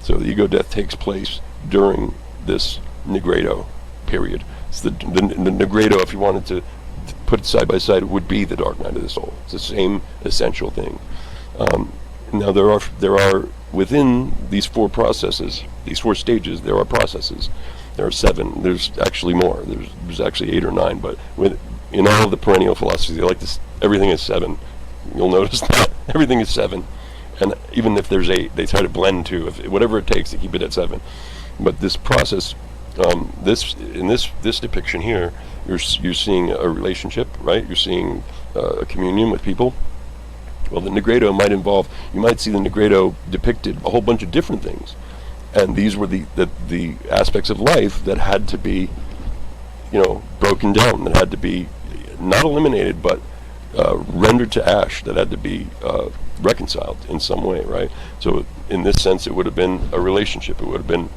So the ego death takes place during this nigredo period. It's the nigredo, if you wanted to put it side by side, would be the dark night of the soul. It's the same essential thing. Now there are within these four processes, these four stages, there are processes. There are 7. There's actually more. There's actually 8 or 9. But in all of the perennial philosophies, they like this. Everything is 7. You'll notice that everything is 7. And even if there's 8, they try to blend 2, whatever it takes to keep it at 7. But this process, in this depiction here, you're seeing a relationship, right? You're seeing a communion with people. Well, the nigredo might involve, you might see the nigredo depicted a whole bunch of different things. And these were the aspects of life that had to be, broken down, that had to be not eliminated, but rendered to ash, that had to be reconciled in some way, right? So in this sense, it would have been a relationship. It would have been,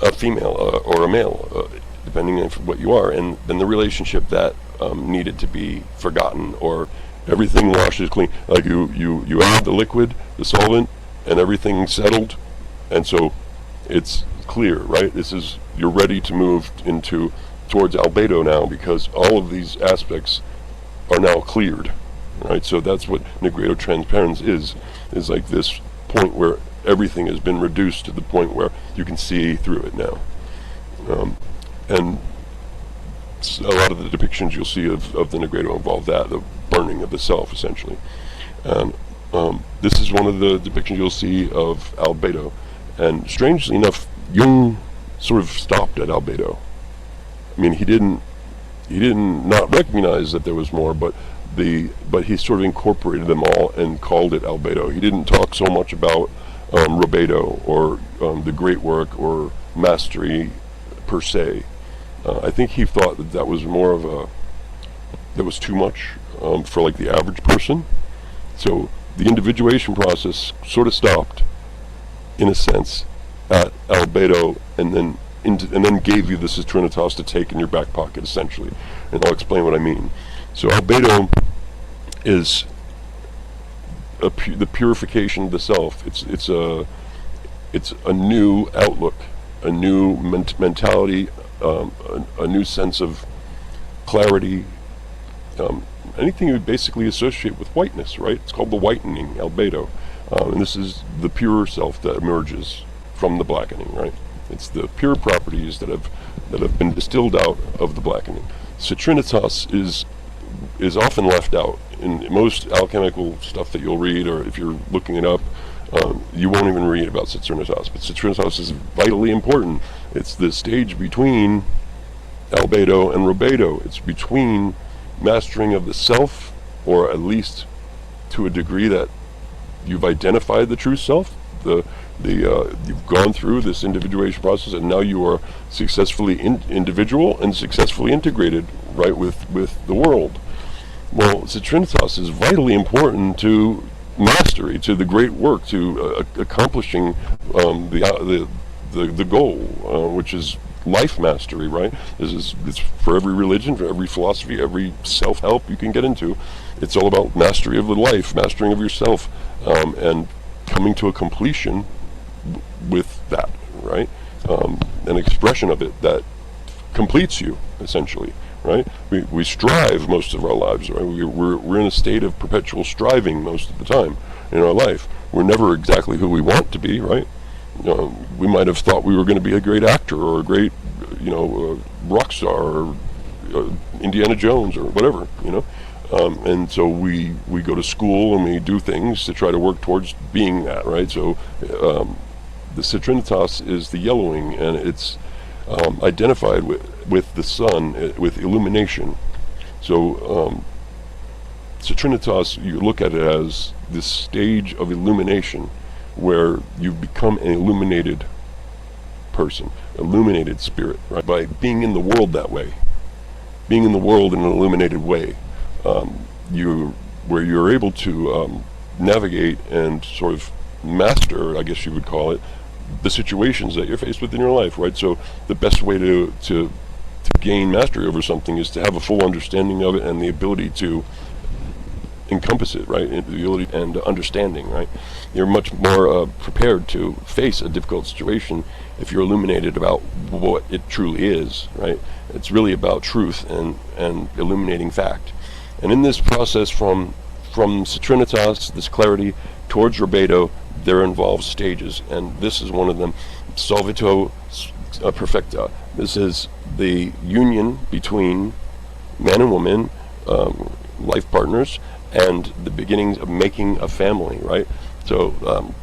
a female or a male, depending on what you are, and then the relationship that needed to be forgotten, or everything washes clean. Like you add the liquid, the solvent, and everything settled, and so it's clear, right? You're ready to move towards albedo now, because all of these aspects are now cleared, right? So that's what nigredo transparens is like this point where everything has been reduced to the point where you can see through it now. And a lot of the depictions you'll see of the nigredo involve that, the burning of the self, essentially. And this is one of the depictions you'll see of albedo. And strangely enough, Jung sort of stopped at albedo. I mean, he didn't not recognize that there was more, but he sort of incorporated them all and called it albedo. He didn't talk so much about rubedo or the great work or mastery per se. I think he thought that was more of that was too much for like the average person. So the individuation process sort of stopped, in a sense, at albedo, and then gave you this Trinitas to take in your back pocket, essentially. And I'll explain what I mean. So albedo is the purification of the self. It's a new outlook, a new mentality, a new sense of clarity. Anything you basically associate with whiteness, right? It's called the whitening, albedo. And this is the pure self that emerges from the blackening, right? It's the pure properties that have been distilled out of the blackening. Citrinitas is often left out in most alchemical stuff that you'll read, or if you're looking it up, you won't even read about Citrinitas. But Citrinitas is vitally important. It's the stage between albedo and rubedo. It's between mastering of the self, or at least to a degree that you've identified the true self. You've gone through this individuation process, and now you are successfully individual and successfully integrated, right, with the world. Well, Citrinitas is vitally important to mastery, to the great work, to accomplishing the goal, which is life mastery, right? It's for every religion, for every philosophy, every self-help you can get into. It's all about mastery of the life, mastering of yourself, and coming to a completion with that, right? An expression of it that completes you, essentially, right? We strive most of our lives, right? We're in a state of perpetual striving most of the time in our life. We're never exactly who we want to be, right? We might have thought we were going to be a great actor or a great, rock star, or Indiana Jones or whatever, And so we go to school and we do things to try to work towards being that, right? So the citrinitas is the yellowing, and it's identified with the sun, with illumination. So citrinitas, you look at it as this stage of illumination where you've become an illuminated person, illuminated spirit, right? By being in the world that way, being in the world in an illuminated way, where you're able to navigate and sort of master, I guess you would call it, the situations that you're faced with in your life, right? So the best way to gain mastery over something is to have a full understanding of it and the ability to encompass it, right? The ability and understanding, right? You're much more prepared to face a difficult situation if you're illuminated about what it truly is, right? It's really about truth and illuminating fact. And in this process from citrinitas, this clarity, towards rubedo, there involves stages, and this is one of them. Solvito perfecta. This is the union between man and woman, life partners, and the beginnings of making a family, right? So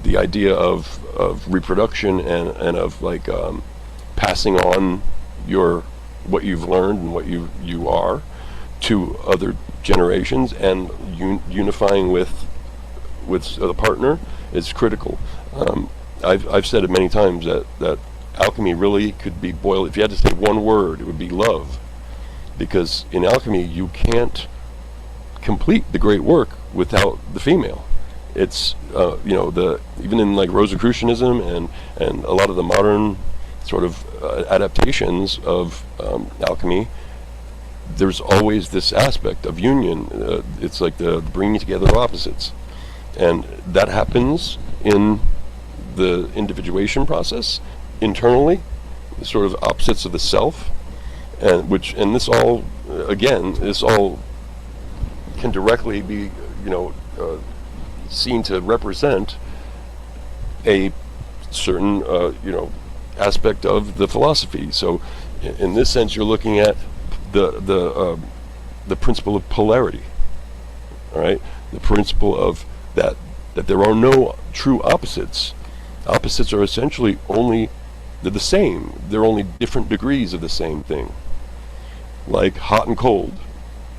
the idea of reproduction and of like passing on what you've learned and what you are to other generations, and unifying with the partner is critical. I've said it many times that alchemy really could be boiled, if you had to say one word, it would be love. Because in alchemy, you can't complete the great work without the female. It's even in like Rosicrucianism and a lot of the modern sort of adaptations of alchemy, there's always this aspect of union. It's like the bringing together of opposites, and that happens in the individuation process internally, the sort of opposites of the self, and this all can directly be seen to represent a certain aspect of the philosophy. So in this sense, you're looking at the principle of polarity, all right? The principle of that there are no true opposites. Opposites are essentially they're the same. They're only different degrees of the same thing. Like hot and cold.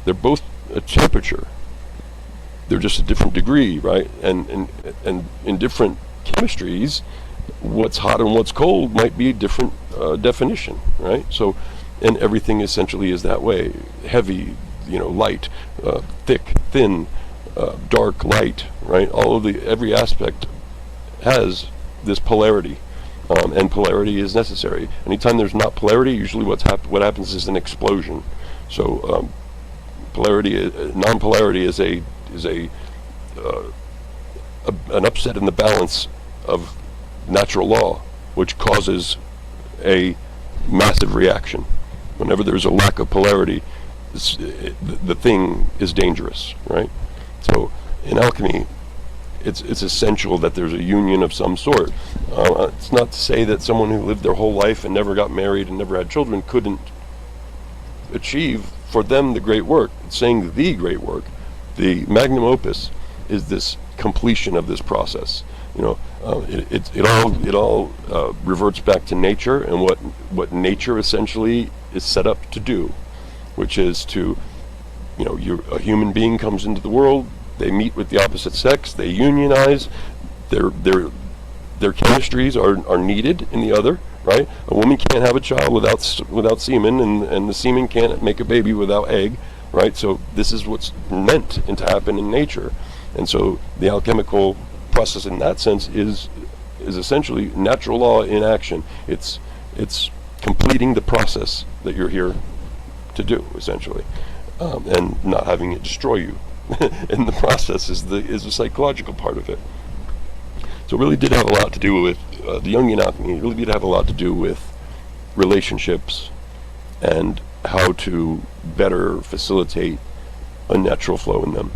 They're both a temperature. They're just a different degree, right? And in different chemistries, what's hot and what's cold might be a different definition, right? So, and everything essentially is that way. Heavy, light, thick, thin, dark, light, right? Every aspect has this polarity, and polarity is necessary. Anytime there's not polarity, usually what happens is an explosion. So non-polarity is an upset in the balance of natural law, which causes a massive reaction. Whenever there's a lack of polarity, the thing is dangerous, right? So in alchemy, it's essential that there's a union of some sort. It's not to say that someone who lived their whole life and never got married and never had children couldn't achieve for them the great work. It's saying the great work, the magnum opus, is this completion of this process. It all reverts back to nature and what nature essentially is set up to do, which is to, a human being comes into the world. They meet with the opposite sex. They unionize. Their chemistries are needed in the other, right? A woman can't have a child without semen, and the semen can't make a baby without egg, right? So this is what's meant to happen in nature, and so the alchemical process in that sense is essentially natural law in action. It's completing the process that you're here to do, essentially, and not having it destroy you. And the process is the psychological part of it. So it really did have a lot to do with the Jungian alchemy. It really did have a lot to do with relationships and how to better facilitate a natural flow in them.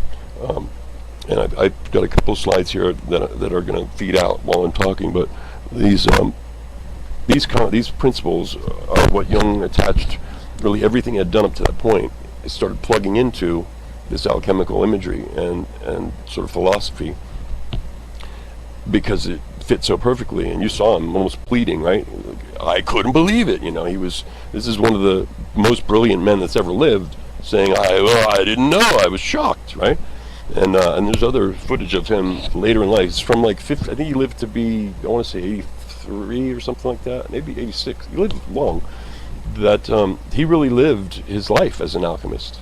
And I've got a couple of slides here that are going to feed out while I'm talking, but these principles are what Jung attached really everything he had done up to that point started plugging into this alchemical imagery and sort of philosophy, because it fit so perfectly. And you saw him almost pleading, right? I couldn't believe it. This is one of the most brilliant men that's ever lived, saying, I didn't know, I was shocked, right? And there's other footage of him later in life. It's from like 50, I think he lived to be, I want to say 83 or something like that, maybe 86. He lived long. That he really lived his life as an alchemist.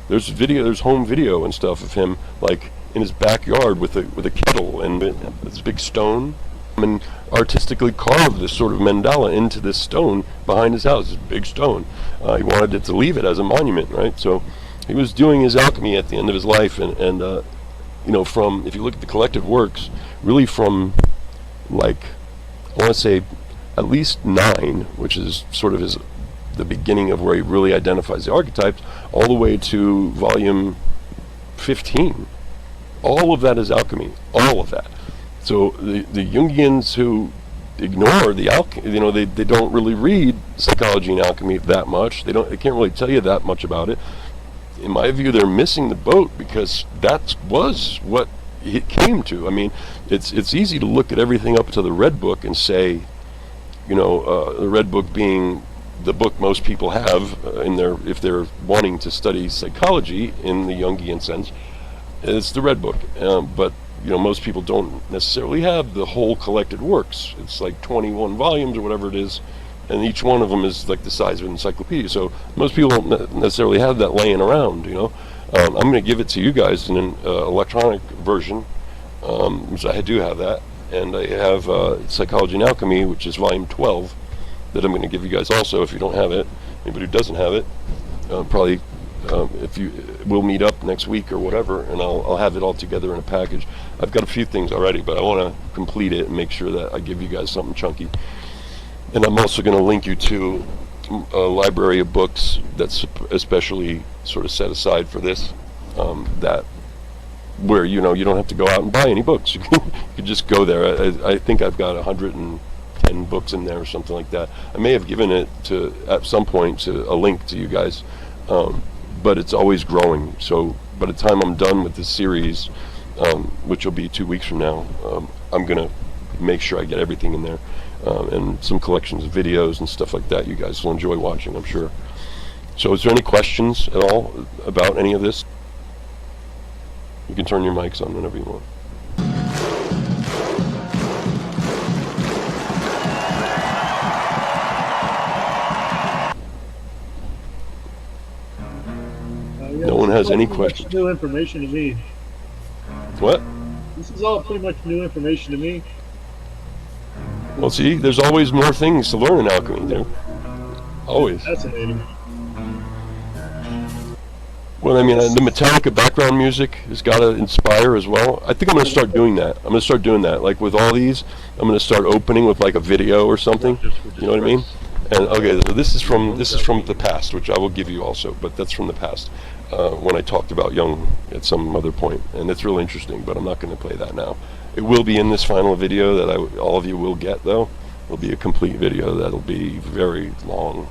There's home video and stuff of him like in his backyard with a kettle and this big stone, and artistically carved this sort of mandala into this stone behind his house. This big stone. He wanted it to leave it as a monument, right? So he was doing his alchemy at the end of his life, and from, if you look at the collected works, really from like, I want to say at least 9, which is sort of the beginning of where he really identifies the archetypes, all the way to volume 15. All of that is alchemy, all of that. So the Jungians who ignore the alchemy, they don't really read psychology and alchemy that much. They can't really tell you that much about it. In my view, they're missing the boat, because that was what it came to. I mean, it's easy to look at everything up to the Red Book and say, the Red Book being the book most people have if they're wanting to study psychology in the Jungian sense. It's the Red Book, but most people don't necessarily have the whole collected works. It's like 21 volumes or whatever it is, and each one of them is like the size of an encyclopedia. So most people don't necessarily have that laying around. I'm going to give it to you guys in an electronic version, which I do have that, and I have Psychology and Alchemy, which is volume 12, that I'm going to give you guys also if you don't have it. Anybody who doesn't have it, probably. We'll meet up next week or whatever, and I'll have it all together in a package. I've got a few things already, but I want to complete it and make sure that I give you guys something chunky. And I'm also going to link you to a library of books that's especially sort of set aside for this, that where you don't have to go out and buy any books. You can just go there. I think I've got 110 books in there or something like that. I may have given it at some point to a link to you guys. But it's always growing. So by the time I'm done with this series, which will be 2 weeks from now, I'm going to make sure I get everything in there, and some collections of videos and stuff like that. You guys will enjoy watching, I'm sure. So is there any questions at all about any of this? You can turn your mics on whenever you want. No one has any questions. New information to me. What? This is all pretty much new information to me. Well, see, there's always more things to learn in alchemy, always. Fascinating. Well, I mean, the Metallica background music has got to inspire as well. I think I'm going to start doing that. I'm going to start doing that. Like with all these, I'm going to start opening with like a video or something. You know what I mean? And okay, so this is from the past, which I will give you also, but that's from the past. When I talked about Jung at some other point, and it's really interesting, but I'm not going to play that now. It will be in this final video that all of you will get, though. It'll be a complete video that'll be very long.